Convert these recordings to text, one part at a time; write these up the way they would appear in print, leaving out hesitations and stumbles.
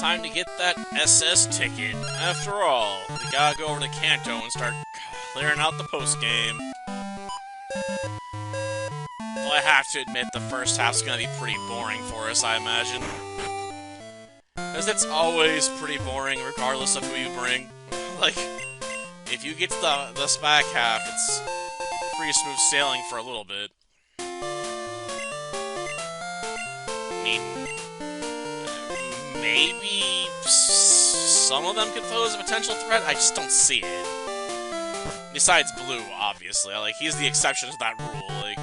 time to get that SS ticket. After all, we gotta go over to Kanto and start clearing out the post-game. Well, I have to admit, the first half's gonna be pretty boring for us, I imagine. Because it's always pretty boring, regardless of who you bring. Like, if you get to the back half, it's pretty smooth sailing for a little bit. I mean, maybe some of them could pose a potential threat. I just don't see it. Besides Blue, obviously. Like, he's the exception to that rule, like,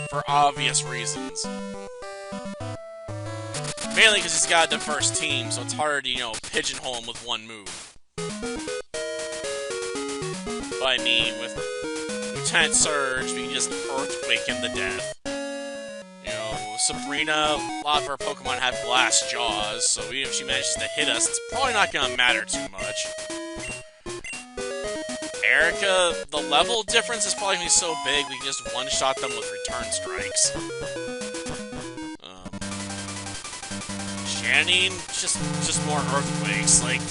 for obvious reasons. Mainly because he's got a diverse team, so it's hard to, you know, pigeonhole him with one move. But I mean, with Lieutenant Surge, we can just Earthquake him to death. You know, Sabrina, a lot of her Pokemon have glass jaws, so even if she manages to hit us, it's probably not gonna matter too much. Erica, the level difference is probably gonna be so big, we can just one-shot them with return strikes. Janine, just more Earthquakes, like...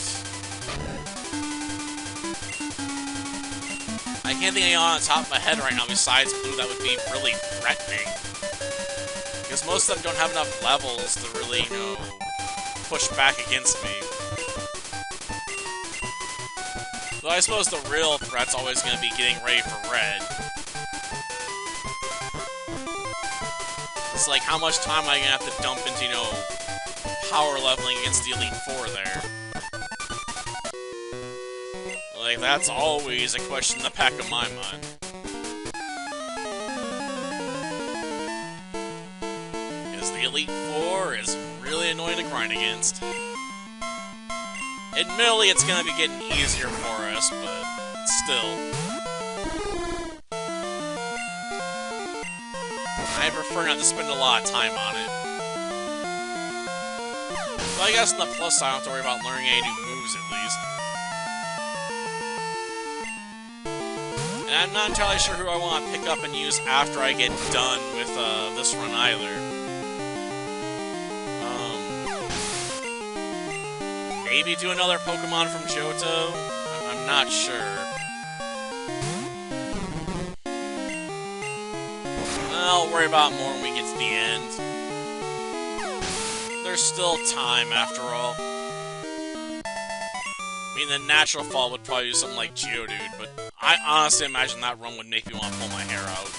I can't think of anyone on the top of my head right now besides Blue that would be really threatening. Because most of them don't have enough levels to really, you know, push back against me. Though I suppose the real threat's always going to be getting ready for Red. It's like, how much time am I going to have to dump into, you know, power leveling against the Elite Four there? Like, that's always a question in the back of my mind. Because the Elite Four is really annoying to grind against. Admittedly, it's gonna be getting easier for us, but still. I prefer not to spend a lot of time on it. But I guess on the plus side, I don't have to worry about learning any new moves, at least. And I'm not entirely sure who I want to pick up and use after I get done with this run either. Maybe do another Pokemon from Johto? I'm not sure. I'll worry about it more when we get to the end. There's still time, after all. I mean, the natural fall would probably do something like Geodude, but I honestly imagine that run would make me want to pull my hair out.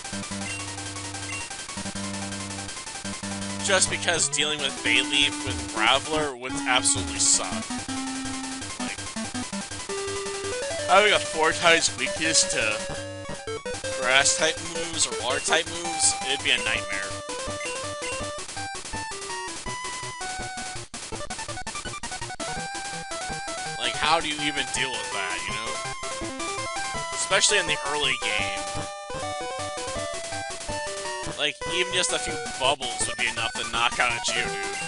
Just because dealing with Bayleaf with Graveler would absolutely suck. Like, having a 4x weakness to grass-type moves or water-type moves, it'd be a nightmare. Like, how do you even deal with that, you know? Especially in the early game. Like, even just a few bubbles would be enough to knock out a Geodude.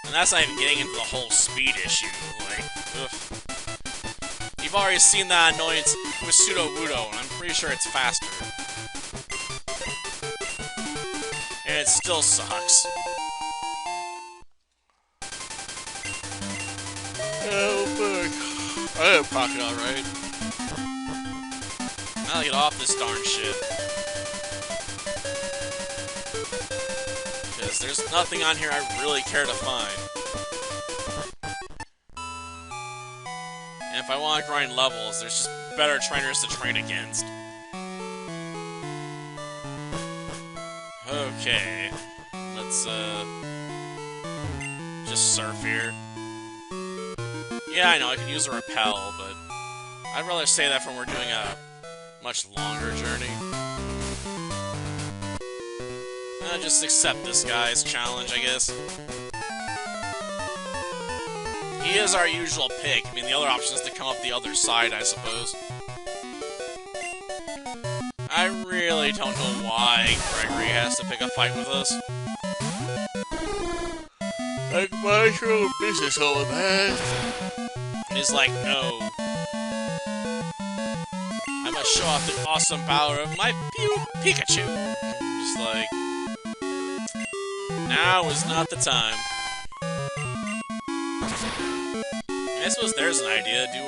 And that's not even getting into the whole speed issue, like, ugh. You've already seen that annoyance with Sudowoodo, and I'm pretty sure it's faster. And it still sucks. Oh, fuck. I have pocket alright. Now get off this darn shit. Because there's nothing on here I really care to find. And if I want to grind levels, there's just better trainers to train against. Okay. Let's, just surf here. Yeah, I know, I could use a repel, but I'd rather say that when we're doing a much longer journey. Just accept this guy's challenge, I guess. He is our usual pick. I mean, the other option is to come up the other side, I suppose. I really don't know why Gregory has to pick a fight with us. Like, mind your own business, old man. And he's like, no. I must show off the awesome power of my Pikachu. Just like, Now is not the time. I suppose there's an idea. Do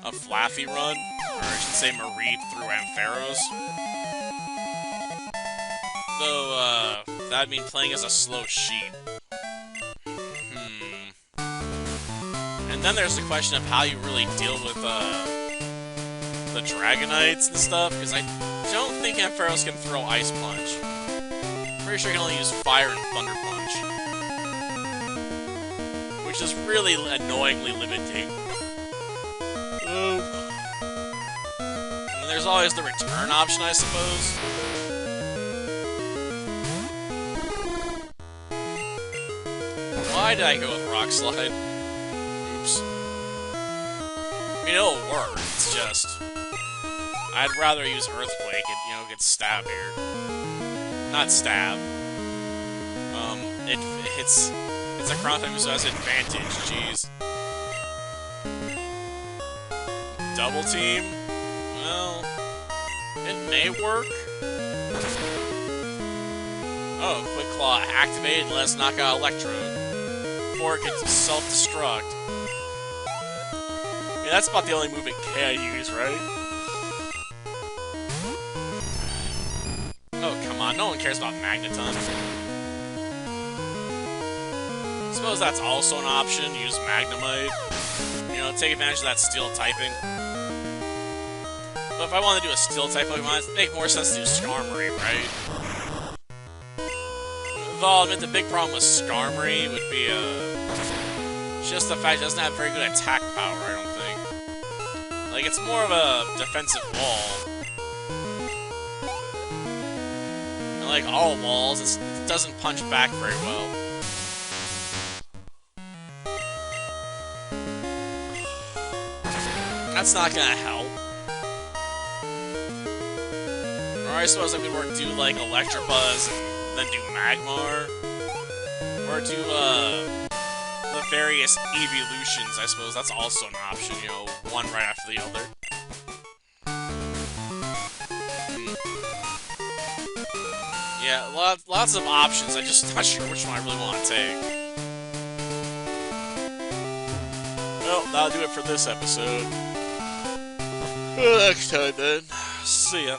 a Flaffy run, or I should say Mareep through Ampharos. Though, that'd mean playing as a slow sheep. And then there's the question of how you really deal with, the Dragonites and stuff, because I don't think Ampharos can throw Ice Punch. Pretty sure he can only use Fire and Thunder Punch. Which is really annoyingly limiting. And there's always the return option, I suppose. Why did I go with Rock Slide? Oops. I mean, it'll work, it's just... I'd rather use Earthquake and, you know, get stab here. Not stab. It's a crown type, so it has advantage, jeez. Double team? Well, it may work. Oh, Quick Claw activated, let's knock out Electrode. Before it gets self-destruct. Yeah, that's about the only move it can use, right? Oh, come on, no one cares about Magneton. I suppose that's also an option, use Magnemite. You know, take advantage of that steel typing. But if I want to do a steel type Pokemon, it'd make more sense to do Skarmory, right? Though I'll admit the big problem with Skarmory would be, just the fact it doesn't have very good attack power, I don't think. Like, it's more of a defensive wall. And like all walls, it doesn't punch back very well. That's not gonna help. Or I suppose I could work do like Electabuzz and then do Magmar. Or do the various evolutions, I suppose that's also an option, you know, one right after the other. Yeah, lots of options, I'm just not sure which one I really want to take. Well, that'll do it for this episode. Next time then. See ya.